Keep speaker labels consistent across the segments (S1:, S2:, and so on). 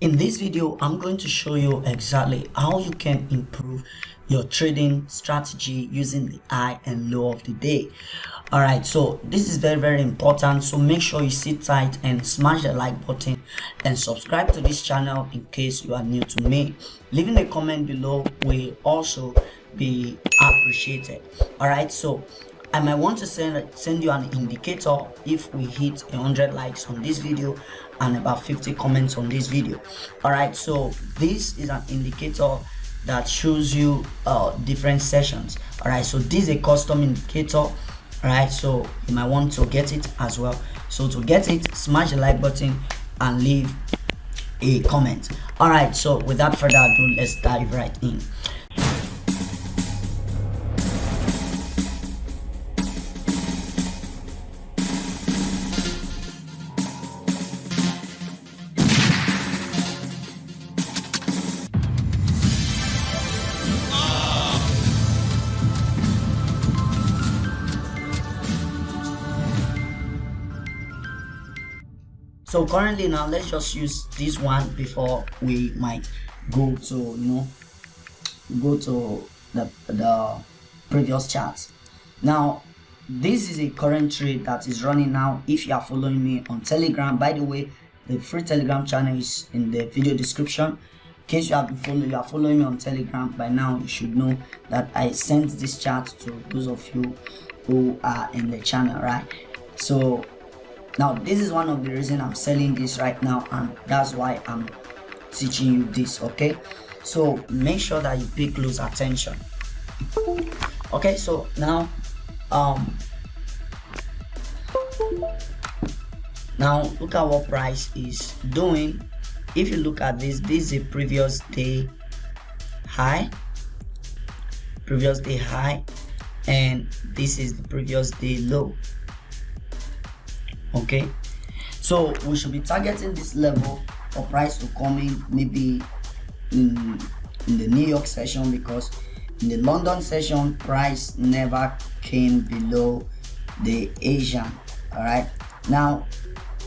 S1: In this video, I'm going to show you exactly how you can improve your trading strategy using the high and low of the day. All right, so this is very important, so make sure you sit tight and smash the like button and subscribe to this channel in case you are new to me. Leaving a comment below will also be appreciated. All right, so I might want to send you an indicator if we hit 100 likes on this video and about 50 comments on this video. All right, so this is an indicator that shows you different sessions. All right, so this is a custom indicator. All right, so you might want to get it as well. So to get it, smash the like button and leave a comment. All right, so without further ado, let's dive right in. So currently now, let's just use this one before we might go to the previous charts. Now this is a current trade that is running now. If you are following me on Telegram, by the way, the free Telegram channel is in the video description. In case you are following me on Telegram by now, you should know that I sent this chart to those of you who are in the channel, right? So now this is one of the reasons I'm selling this right now, and that's why I'm teaching you this. Okay, so make sure that you pay close attention. Okay, so now look at what price is doing. If you look at this is a previous day high, and this is the previous day low. Okay, so we should be targeting this level for price to come in maybe in the New York session, because in the London session price never came below the Asian. All right, now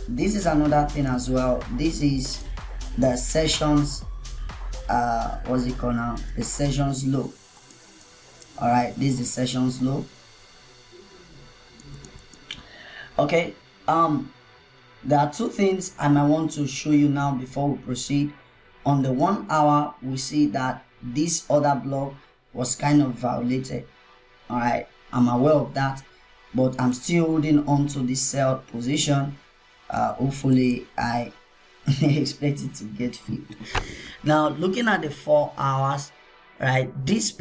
S1: this is another thing as well. This is the sessions what's it called now, the sessions low. All right, this is the sessions low. Okay, there are two things I might want to show you now before we proceed. On the 1 hour, we see that this other block was kind of violated. All right, I'm aware of that, but I'm still holding on to this sell position. Hopefully I expect it to get filled. Now looking at the 4 hours, right, this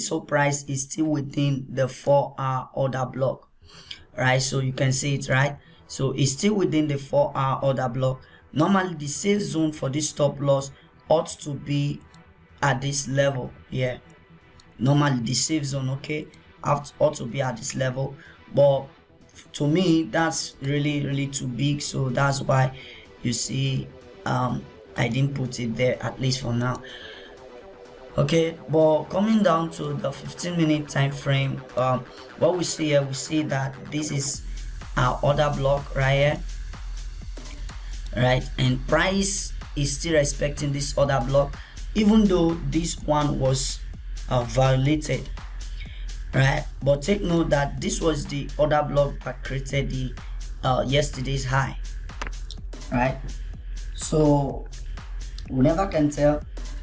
S1: whole price is still within the 4-hour order block. Right, so you can see it, right? So it's still within the 4-hour order block. Normally the safe zone for this stop loss ought to be at this level here. Normally the safe zone, okay, ought to be at this level, but to me that's really too big, so that's why you see I didn't put it there, at least for now. Okay, but coming down to the 15-minute time frame, what we see here, we see that this is our order block right here, right, and price is still respecting this order block, even though this one was violated, right? But take note that this was the order block that created the yesterday's high, right? So we never can tell.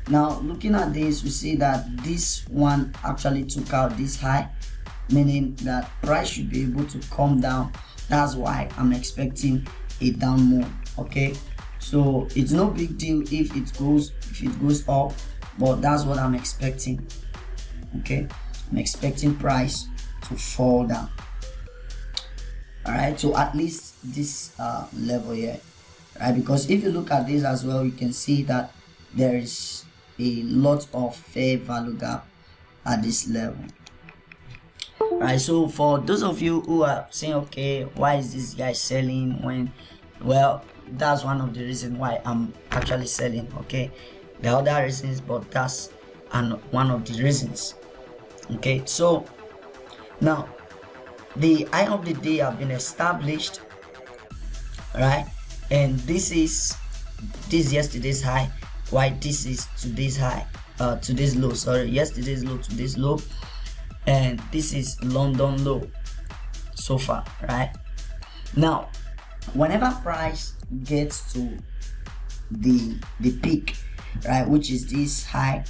S1: Now looking at this, we see that this one actually took out this high, meaning that price should be able to come down. That's why I'm expecting a down move. Okay, so it's no big deal if it goes up, but that's what I'm expecting. Okay, I'm expecting price to fall down. All right, so at least this level here, right? Because if you look at this as well, you can see that there is a lot of fair value gap at this level. Right, so for those of you who are saying, okay, why is this guy selling when, well, that's one of the reasons why I'm actually selling. Okay, there are other reasons, but that's one of the reasons. Okay, so now the high of the day have been established, right, and this is this is yesterday's high, why this is today's high, today's low, sorry, yesterday's low, today's low, and this is London low so far, right? Now whenever price gets to the peak, right, which is this high,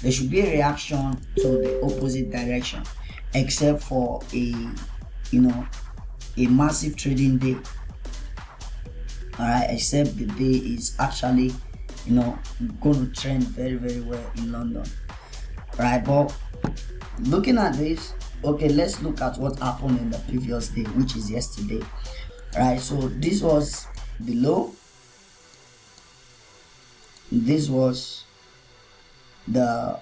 S1: there should be a reaction to the opposite direction, except for a massive trading day. All right, except the day is actually going to trend very, very well in London, right? But looking at this, okay, let's look at what happened in the previous day, which is yesterday, right? So this was the low, this was the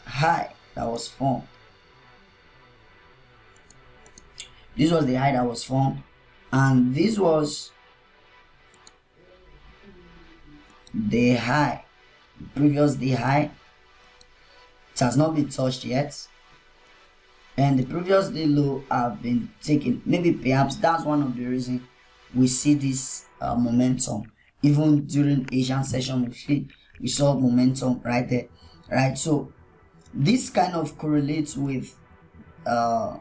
S1: high that was formed, this was the high that was formed, and this was the high, previous day high. It has not been touched yet, and the previous day low have been taken. Maybe perhaps that's one of the reasons we see this momentum. Even during Asian session, we saw momentum right there, right? So this kind of correlates with the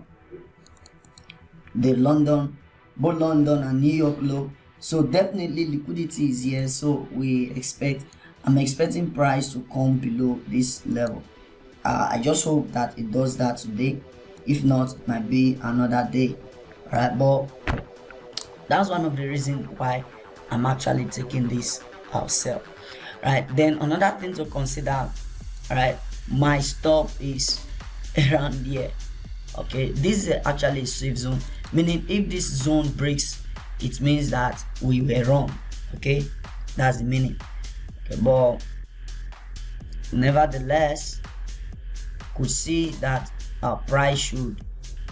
S1: London, both London and New York low. So definitely liquidity is here, so I'm expecting price to come below this level. I just hope that it does that today. If not, it might be another day. All right, but that's one of the reasons why I'm actually taking this sell. Right, then another thing to consider, right, my stop is around here. Okay, this is actually a safe zone, meaning if this zone breaks, it means that we were wrong. Okay, that's the meaning. Okay, but nevertheless, could see that our price should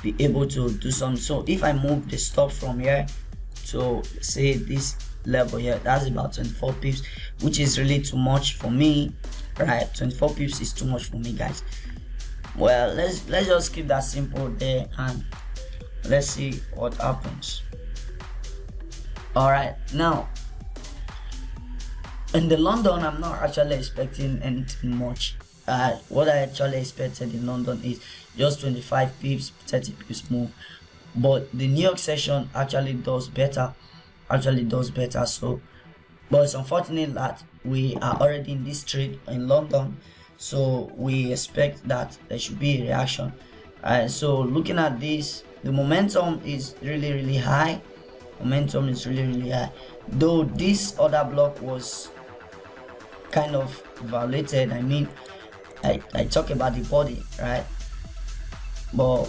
S1: be able to do something. So if I move the stop from here to say this level here, that's about 24 pips, which is really too much for me, right? 24 pips is too much for me, guys. Well, let's just keep that simple there, and let's see what happens. All right, now in the London, I'm not actually expecting anything much. What I actually expected in London is just 25 pips, 30 pips move, but the New York session actually does better. So, but it's unfortunate that we are already in this trade in London, so we expect that there should be a reaction. So looking at this, the momentum is really high. Though this other block was kind of violated. I mean, I talk about the body, right? But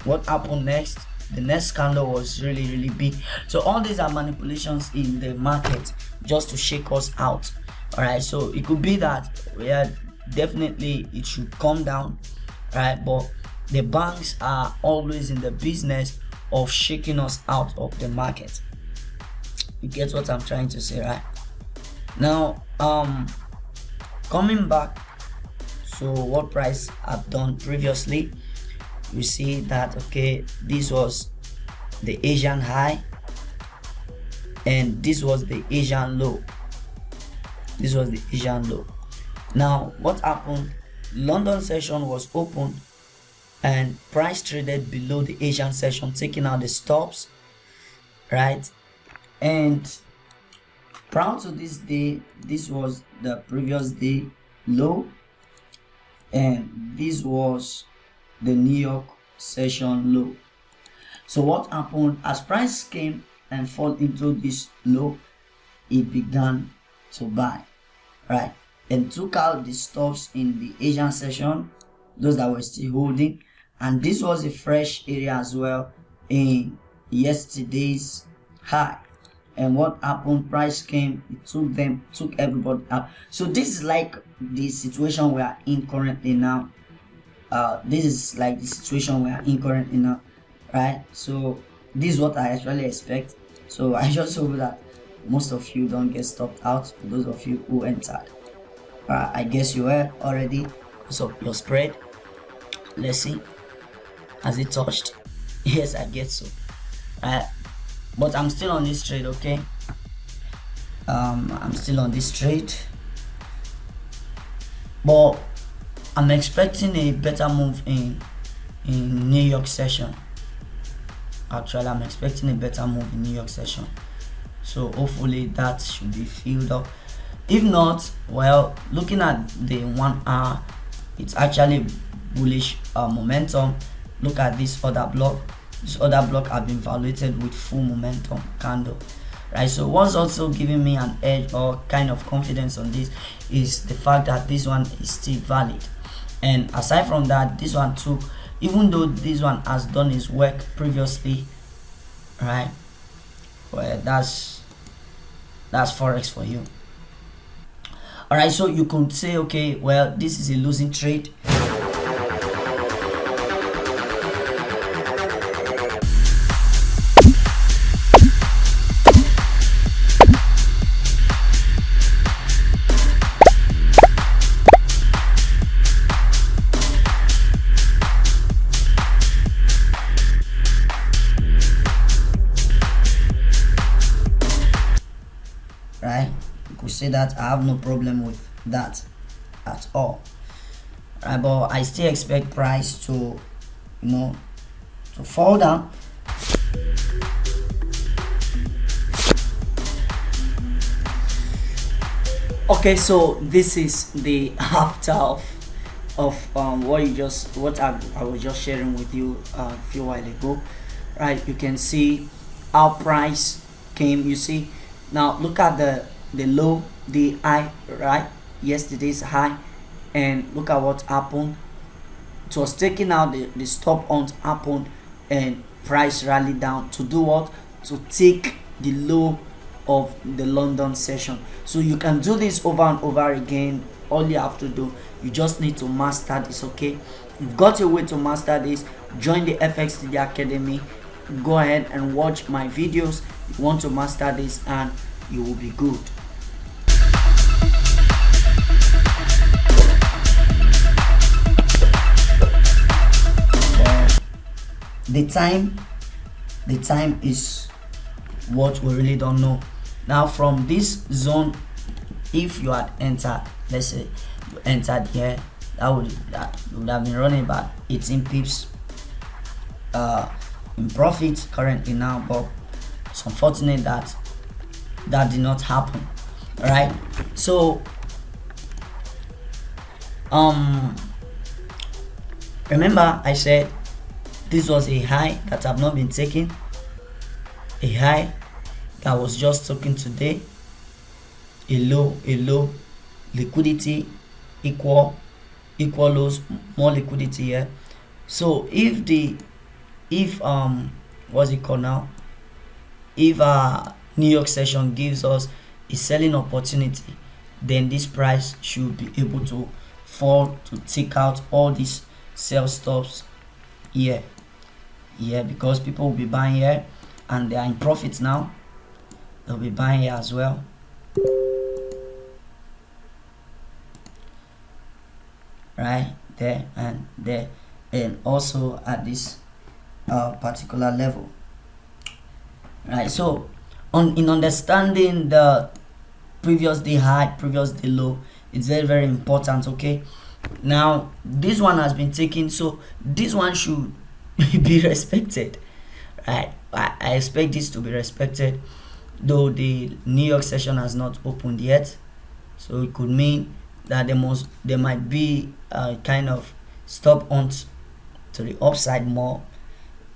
S1: what happened next? The next candle was really big. So all these are manipulations in the market just to shake us out. All right, so it could be that definitely it should come down, right? But the banks are always in the business of shaking us out of the market. You get what I'm trying to say, right? Now coming back to what price I've done previously, you see that okay, this was the Asian high and this was the Asian low. Now what happened? London session was open and price traded below the Asian session, taking out the stops, right? And prior to this day, this was the previous day low, and this was the New York session low. So what happened? As price came and fall into this low, it began to buy, right, and took out the stops in the Asian session, those that were still holding, and this was a fresh area as well in yesterday's high. And what happened? Price came, it took everybody up. So this is like the situation we are in currently now. Right? So this is what I actually expect. So I just hope that most of you don't get stopped out. Those of you who entered, I guess you were already. So your spread, let's see, has it touched? Yes, I guess so. But I'm still on this trade, okay? I'm still on this trade, but I'm expecting a better move in New York session. Actually, I'm expecting a better move in New York session, so hopefully that should be filled up. If not, well, looking at the 1 hour, it's actually bullish momentum. Look at this other block. This other block have been valuated with full momentum candle, right? So what's also giving me an edge or kind of confidence on this is the fact that this one is still valid. And aside from that, this one took, even though this one has done its work previously, right? Well, that's forex for you. All right, so you could say, okay, well, this is a losing trade. Right, you could say that. I have no problem with that at all, right? But I still expect price to, to fall down. Okay, so this is the after of what I was just sharing with you a few while ago, right? You can see how price came. You see, now look at the low, the high, right? Yesterday's high, and look at what happened. It was taking out the stop on happened, and price rallied down to do what? To take the low of the London session. So you can do this over and over again. All you have to do, you just need to master this. Okay, you've got a way to master this. Join the FXTD Academy. Go ahead and watch my videos. You want to master this and you will be good. The time is what we really don't know. Now from this zone, if you had entered, let's say you entered here, that would have been running about 18 pips in profit currently now, but it's unfortunate that that did not happen. All right, so remember I said this was a high that have not been taken, a high that was just taken today, a low, liquidity equal lows, more liquidity here. So if what's it called now, if New York session gives us a selling opportunity, then this price should be able to fall to take out all these sell stops here, because people will be buying here and they are in profit now. They'll be buying here as well. Right there and there, and also at this particular level. Right, so in understanding the previous day high, previous day low, it's very important. Okay, now this one has been taken, so this one should be respected, right? I expect this to be respected, though the New York session has not opened yet, so it could mean that there might be a kind of stop on to the upside more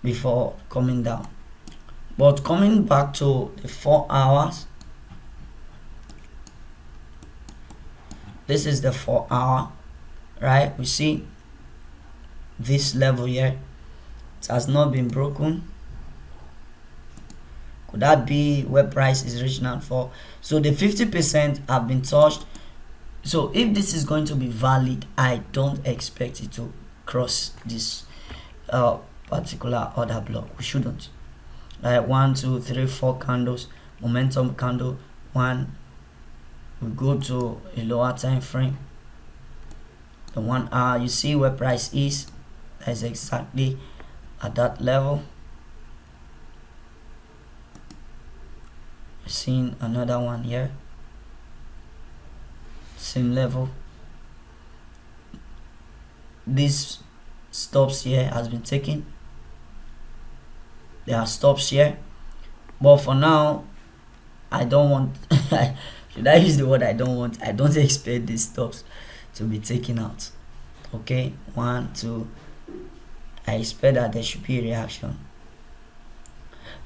S1: before coming down. But coming back to the 4 hours, this is the 4 hour, right? We see this level here, it has not been broken. Could that be where price is reaching out for? So the 50% have been touched. So if this is going to be valid, I don't expect it to cross this particular order block. We shouldn't. Like 1 2 3 4 candles, momentum candle, one. We go to a lower time frame, the 1 hour. You see where price is. That's exactly at that level. Seeing another one here, same level. These stops here has been taken. There are stops here, but for now I don't want should I use the word I don't expect these stops to be taken out. Okay, 1 2, I expect that there should be a reaction,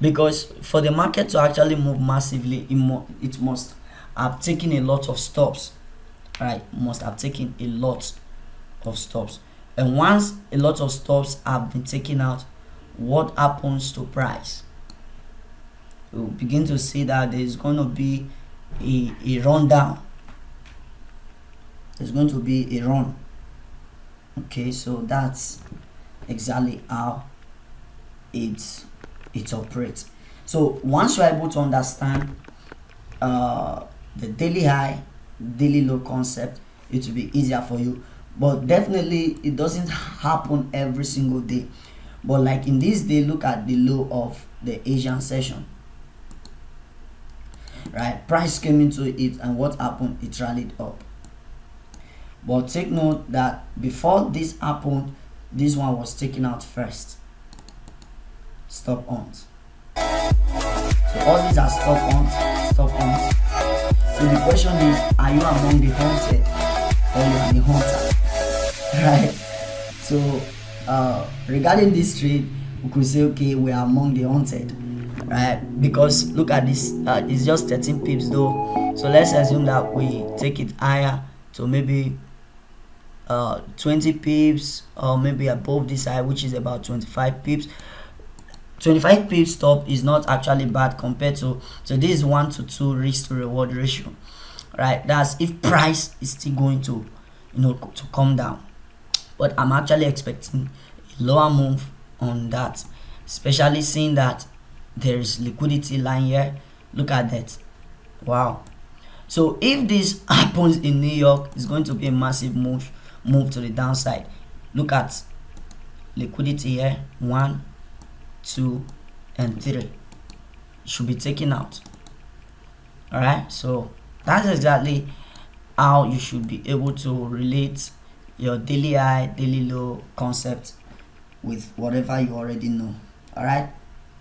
S1: because for the market to actually move massively, it must have taken a lot of stops, right? Must have taken a lot of stops, and once a lot of stops have been taken out, what happens to price? We'll begin to see that there's going to be a rundown. There's going to be a run. Okay, so that's exactly how it operates. So once you're able to understand the daily high, daily low concept, it will be easier for you. But definitely it doesn't happen every single day. But like in this day, look at the low of the Asian session, right? Price came into it, and what happened? It rallied up. But take note that before this happened, this one was taken out first. Stop ons. So all these are stop ons, stop ons. So the question is, are you among the hunted or you are the hunter? Right? So regarding this trade, we could say, okay, we are among the hunted, right? Because look at this, it's just 13 pips though. So let's assume that we take it higher to maybe 20 pips, or maybe above this high, which is about 25 pips. 25 pips stop is not actually bad compared to, so this is 1 to 2 risk to reward ratio, right? That's if price is still going to, to come down. But I'm actually expecting a lower move on that, especially seeing that there is liquidity line here. Look at that. Wow. So if this happens in New York, it's going to be a massive move to the downside. Look at liquidity here, 1 2 and 3. It should be taken out. All right, so that's exactly how you should be able to relate your daily high, daily low concept with whatever you already know. All right,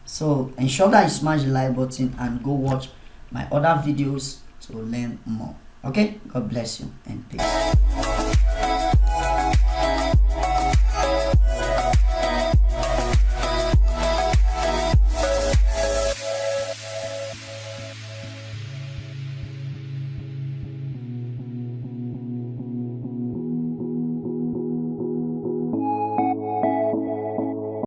S1: so ensure that you smash the like button and go watch my other videos to learn more. Okay, God bless you and peace.